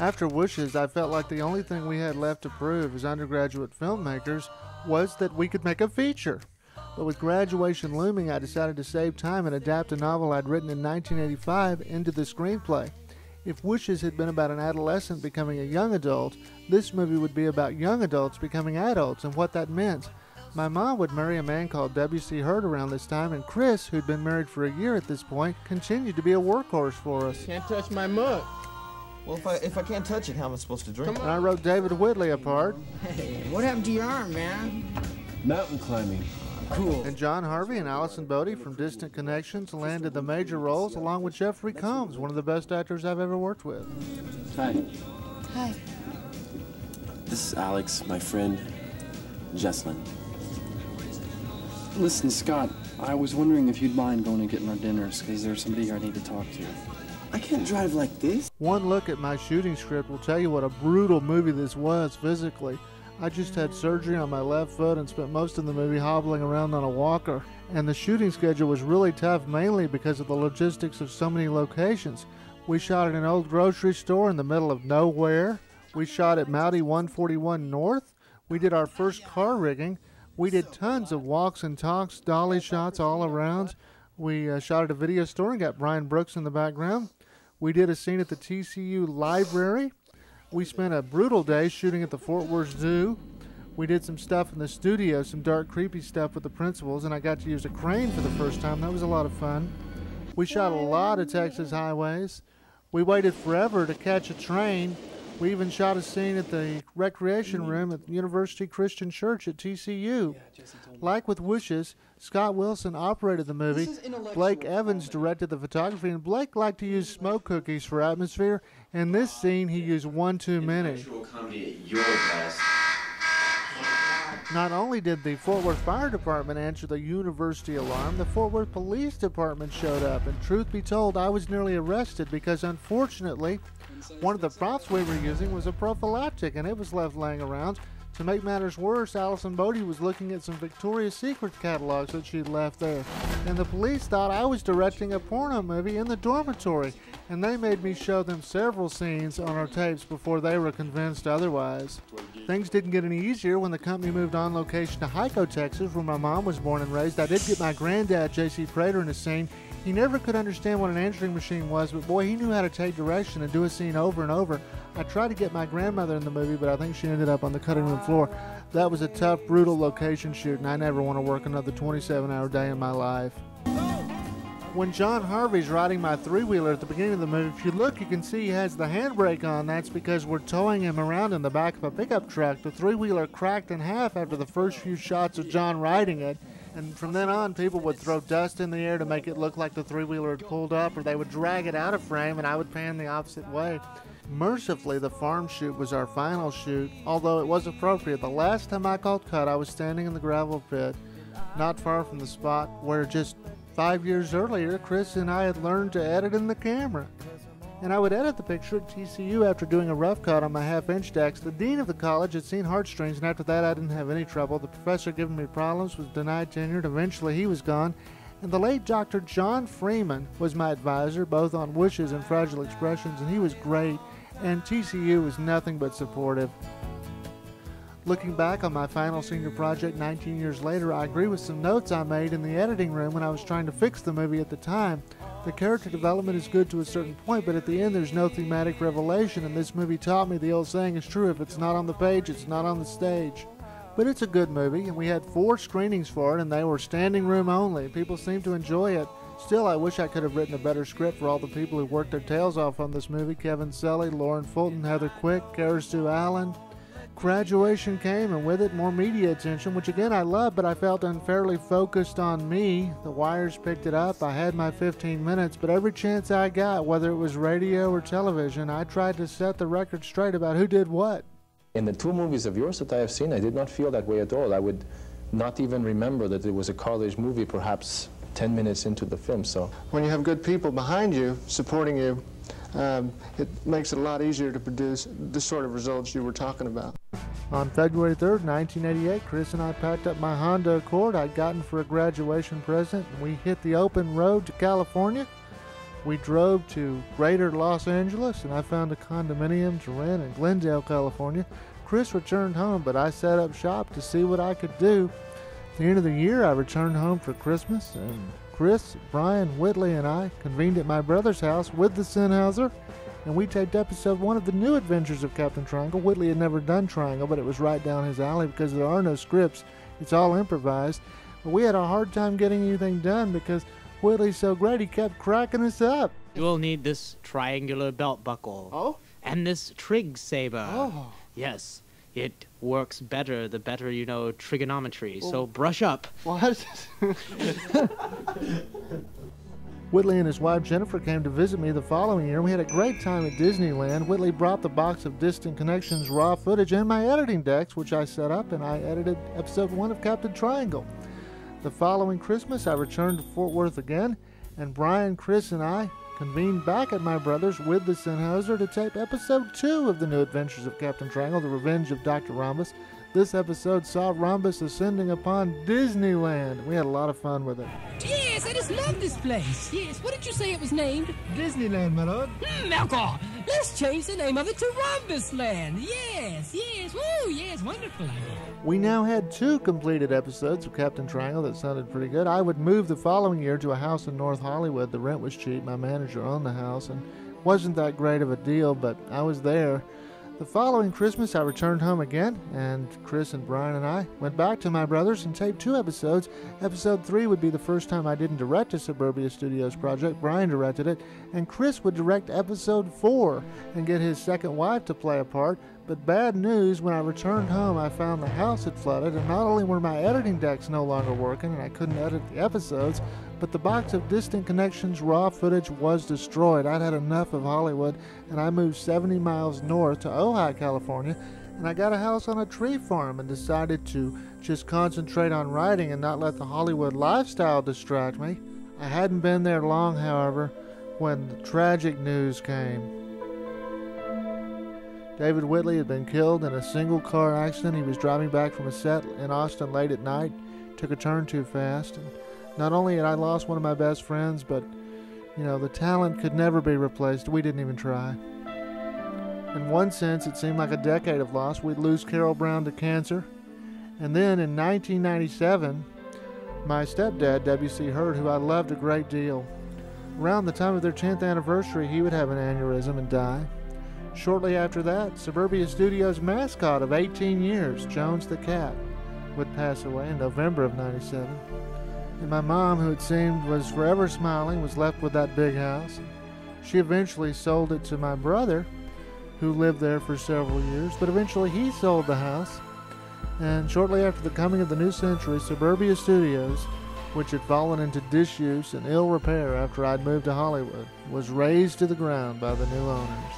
After Wishes, I felt like the only thing we had left to prove as undergraduate filmmakers was that we could make a feature. But with graduation looming, I decided to save time and adapt a novel I'd written in 1985 into the screenplay. If Wishes had been about an adolescent becoming a young adult, this movie would be about young adults becoming adults and what that meant. My mom would marry a man called W.C. Hurd around this time, and Chris, who'd been married for a year at this point, continued to be a workhorse for us. Can't touch my mug. Well, if I can't touch it, how am I supposed to drink? And I wrote David Whitley a part. Hey, what happened to your arm, man? Mountain climbing. Cool. And John Harvey and Allison Bodie from Distant Connections landed the major roles along with Jeffrey Combs, one of the best actors I've ever worked with. Hi. Hi. This is Alex, my friend, Jesslyn. Listen, Scott, I was wondering if you'd mind going and getting our dinners, because there's somebody here I need to talk to. I can't drive like this. One look at my shooting script will tell you what a brutal movie this was physically. I just had surgery on my left foot and spent most of the movie hobbling around on a walker. And the shooting schedule was really tough, mainly because of the logistics of so many locations. We shot at an old grocery store in the middle of nowhere. We shot at Mountie 141 North. We did our first car rigging. We did tons of walks and talks, dolly shots all around. We shot at a video store and got Brian Brooks in the background. We did a scene at the TCU library. We spent a brutal day shooting at the Fort Worth Zoo. We did some stuff in the studio, some dark, creepy stuff with the principals, and I got to use a crane for the first time. That was a lot of fun. We shot a lot of Texas highways. We waited forever to catch a train. We even shot a scene at the recreation room at the University Christian Church at TCU. Like with Wishes, Scott Wilson operated the movie, Blake Evans directed the photography, and Blake liked to use smoke cookies for atmosphere. In this scene, he used one too many. Not only did the Fort Worth Fire Department answer the university alarm, the Fort Worth Police Department showed up, and truth be told, I was nearly arrested because unfortunately, one of the props we were using was a prophylactic, and it was left laying around. To make matters worse, Allison Bodie was looking at some Victoria's Secret catalogs that she'd left there, and the police thought I was directing a porno movie in the dormitory, and they made me show them several scenes on our tapes before they were convinced otherwise. Things didn't get any easier when the company moved on location to Hyco, Texas, where my mom was born and raised. I did get my granddad, J.C. Prater, in a scene. He never could understand what an answering machine was, but boy, he knew how to take direction and do a scene over and over. I tried to get my grandmother in the movie, but I think she ended up on the cutting room floor. That was a tough, brutal location shoot, and I never want to work another 27-hour day in my life. When John Harvey's riding my three-wheeler at the beginning of the movie, if you look, you can see he has the handbrake on. That's because we're towing him around in the back of a pickup truck. The three-wheeler cracked in half after the first few shots of John riding it. And from then on, people would throw dust in the air to make it look like the three-wheeler had pulled up, or they would drag it out of frame, and I would pan the opposite way. Mercifully, the farm shoot was our final shoot, although it was appropriate. The last time I called cut, I was standing in the gravel pit, not far from the spot where just 5 years earlier, Chris and I had learned to edit in the camera. And I would edit the picture at TCU after doing a rough cut on my half-inch decks. The dean of the college had seen heartstrings, and after that I didn't have any trouble. The professor giving me problems was denied tenure, and eventually he was gone. And the late Dr. John Freeman was my advisor, both on Wishes and Fragile Expressions, and he was great, and TCU was nothing but supportive. Looking back on my final senior project 19 years later, I agree with some notes I made in the editing room when I was trying to fix the movie at the time. The character development is good to a certain point, but at the end there's no thematic revelation, and this movie taught me the old saying is true: if it's not on the page, it's not on the stage. But it's a good movie, and we had 4 screenings for it, and they were standing room only. People seemed to enjoy it. Still, I wish I could have written a better script for all the people who worked their tails off on this movie: Kevin Sully, Lauren Fulton, Heather Quick, Kara Sue Allen. Graduation came, and with it more media attention, which again I loved, but I felt unfairly focused on me. The wires picked it up. I had my 15 minutes, but every chance I got, whether it was radio or television, I tried to set the record straight about who did what. In the 2 movies of yours that I have seen, I did not feel that way at all. I would not even remember that it was a college movie perhaps 10 minutes into the film. So when you have good people behind you, supporting you, it makes it a lot easier to produce the sort of results you were talking about. On February 3rd, 1988, Chris and I packed up my Honda Accord I'd gotten for a graduation present, and we hit the open road to California. We drove to Greater Los Angeles, and I found a condominium to rent in Glendale, California. Chris returned home, but I set up shop to see what I could do. At the end of the year, I returned home for Christmas, and Chris, Brian, Whitley, and I convened at my brother's house with the Sennheiser, and we taped episode 1 of the new adventures of Captain Triangle. Whitley had never done Triangle, but it was right down his alley because there are no scripts. It's all improvised. But we had a hard time getting anything done because Whitley's so great, he kept cracking us up. You will need this triangular belt buckle. Oh? And this trig saber. Oh. Yes, it works better the better you know trigonometry, so brush up. What? Whitley and his wife Jennifer came to visit me the following year. We had a great time at Disneyland. Whitley brought the box of Distant Connections raw footage and my editing decks, which I set up, and I edited episode 1 of Captain Triangle. The following Christmas, I returned to Fort Worth again, and Brian, Chris, and I convened back at my brother's with the Sennheiser to tape episode 2 of the new adventures of Captain Triangle, The Revenge of Dr. Rhombus. This episode saw Rhombus ascending upon Disneyland. We had a lot of fun with it. Yes, I just love this place. Yes, what did you say it was named? Disneyland, my lord. Malcolm, let's change the name of it to Rhombus Land. Yes, woo, yes, wonderful. We now had 2 completed episodes of Captain Triangle that sounded pretty good. I would move the following year to a house in North Hollywood. The rent was cheap. My manager owned the house, and wasn't that great of a deal, but I was there. The following Christmas, I returned home again, and Chris and Brian and I went back to my brother's and taped 2 episodes. Episode 3 would be the first time I didn't direct a Suburbia Studios project. Brian directed it, and Chris would direct episode 4 and get his second wife to play a part. But bad news, when I returned home, I found the house had flooded, and not only were my editing decks no longer working and I couldn't edit the episodes, but the box of Distant Connections raw footage was destroyed. I'd had enough of Hollywood, and I moved 70 miles north to Ojai, California, and I got a house on a tree farm and decided to just concentrate on writing and not let the Hollywood lifestyle distract me. I hadn't been there long, however, when the tragic news came. David Whitley had been killed in a single-car accident. He was driving back from a set in Austin late at night, took a turn too fast. And not only had I lost one of my best friends, but, the talent could never be replaced. We didn't even try. In one sense, it seemed like a decade of loss. We'd lose Carol Brown to cancer. And then in 1997, my stepdad, W.C. Hurd, who I loved a great deal, around the time of their 10th anniversary, he would have an aneurysm and die. Shortly after that, Suburbia Studios' mascot of 18 years, Jones the Cat, would pass away in November of '97. And my mom, who it seemed was forever smiling, was left with that big house. She eventually sold it to my brother, who lived there for several years, but eventually he sold the house. And shortly after the coming of the new century, Suburbia Studios, which had fallen into disuse and ill repair after I'd moved to Hollywood, was razed to the ground by the new owners.